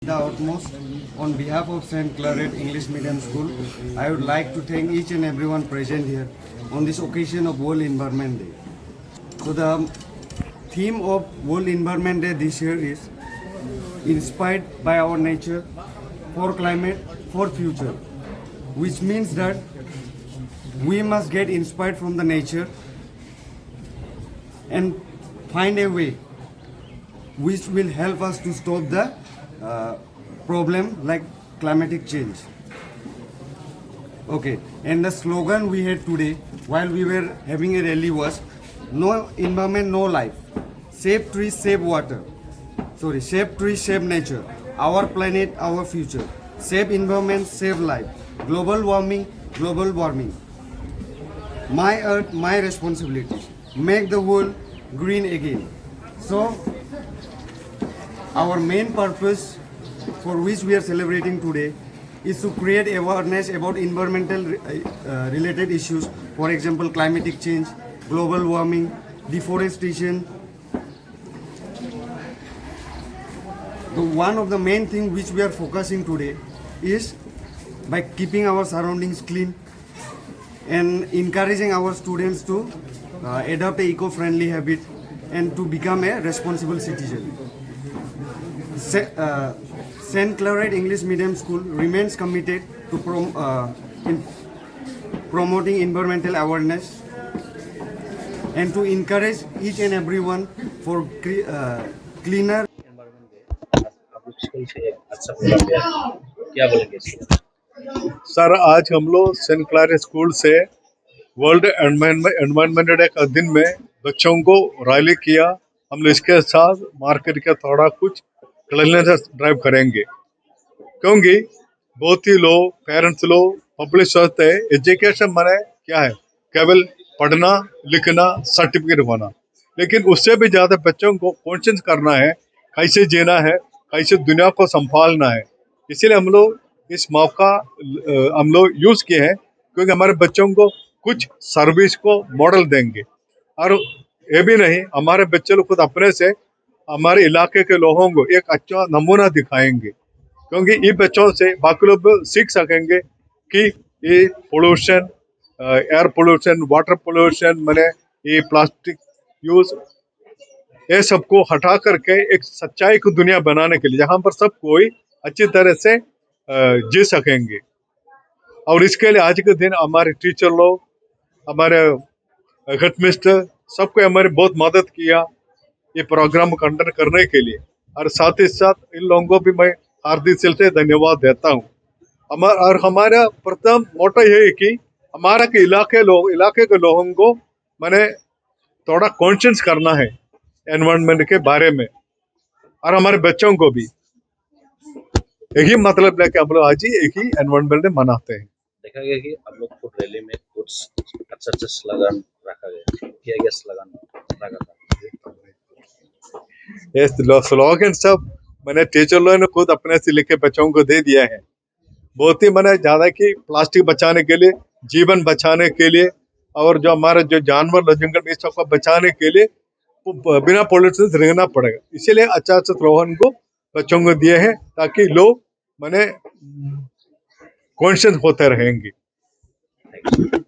The utmost. On behalf of St. Claret English Medium School, I would like to thank each and everyone present here on this occasion of World Environment Day. So the theme of World Environment Day this year is inspired by our nature, for climate, for future, which means that we must get inspired from the nature and find a way which will help us to stop the problem like climatic change. Okay, and the slogan we had today while we were having a rally was no environment, no life. Save trees, save water. Sorry, save trees, save nature. Our planet, our future. Save environment, save life. Global warming, global warming. My earth, my responsibility. Make the world green again. So, our main purpose for which we are celebrating today is to create awareness about environmental related issues, for example climatic change, global warming, deforestation. One of the main things which we are focusing today is by keeping our surroundings clean and encouraging our students to adopt a eco-friendly habit and to become a responsible citizen. St. Claret English Medium School remains committed to promoting environmental awareness and to encourage each and everyone for cleaner. Environment day आप लोग school से एक अच्छा programme किया, क्या बोलेंगे इसके? Sir, आज हम लोग सेंट क्लारेट स्कूल से वर्ल्ड एनवायरनमेंट डे का दिन में बच्चों को रैली किया। हम लोग इसके साथ मार्केट का थोड़ा कुछ क्लीननेस ड्राइव करेंगे, क्योंकि बहुत ही लोग पेरेंट्स लोग पब्लिक सोचते हैं एजुकेशन माने क्या है, केवल पढ़ना लिखना सर्टिफिकेट होना, लेकिन उससे भी ज़्यादा बच्चों को कॉन्शियस करना है, कैसे जीना है, कैसे दुनिया को संभालना है। इसीलिए हम लोग इस मौका हम लोग यूज़ किए हैं, क्योंकि हमारे बच्चों को कुछ सर्विस को मॉडल देंगे। और ये भी नहीं, हमारे बच्चे लोग खुद अपने से हमारे इलाके के लोगों को एक अच्छा नमूना दिखाएंगे, क्योंकि ये बच्चों से बाकी लोग सीख सकेंगे कि ये pollution, air pollution, water pollution, मैंने ये प्लास्टिक यूज, ये सबको हटा करके एक सच्चाई की दुनिया बनाने के लिए जहाँ पर सब कोई अच्छी तरह से जी सकेंगे। और इसके लिए आज के दिन हमारे टीचर लोग, हमारे हेडमिस्टर, सबको हमारे बहुत मदद किया ये प्रोग्राम कंडक्ट करने के लिए, और साथ ही साथ इन लोगों को भी मैं हार्दिक दिल से धन्यवाद देता हूँ। और हमारा प्रथम मोटो ये है कि हमारा के इलाके के लोगों को मैंने थोड़ा कॉन्शियस करना है एनवायरनमेंट के बारे में, और हमारे बच्चों को भी यही मतलब है कि हम लोग आज ही एक ही एनवायरनमेंट डे मनाते हैं। देखा गया कि आप लोग को रैली में कुछ अच्छा स्लोगन रखा गया, किया गया स्लोगन रखा था। ये स्लोगन सब मैंने टीचर लोगों ने खुद अपने से लिख के बच्चों को दे दिया है। बहुत ही मैंने ज्यादा कि प्लास्टिक बचाने के लिए, जीवन बचाने के लिए, और जो हमारे जो जानवर जंगल में सबको बचाने के लिए बिना पॉल्यूशन से रहना पड़ेगा। इसीलिए अच्छा स्लोगन को बच्चों को दिए हैं, ताकि लोग मैंने कॉन्शियस होते रहेंगे।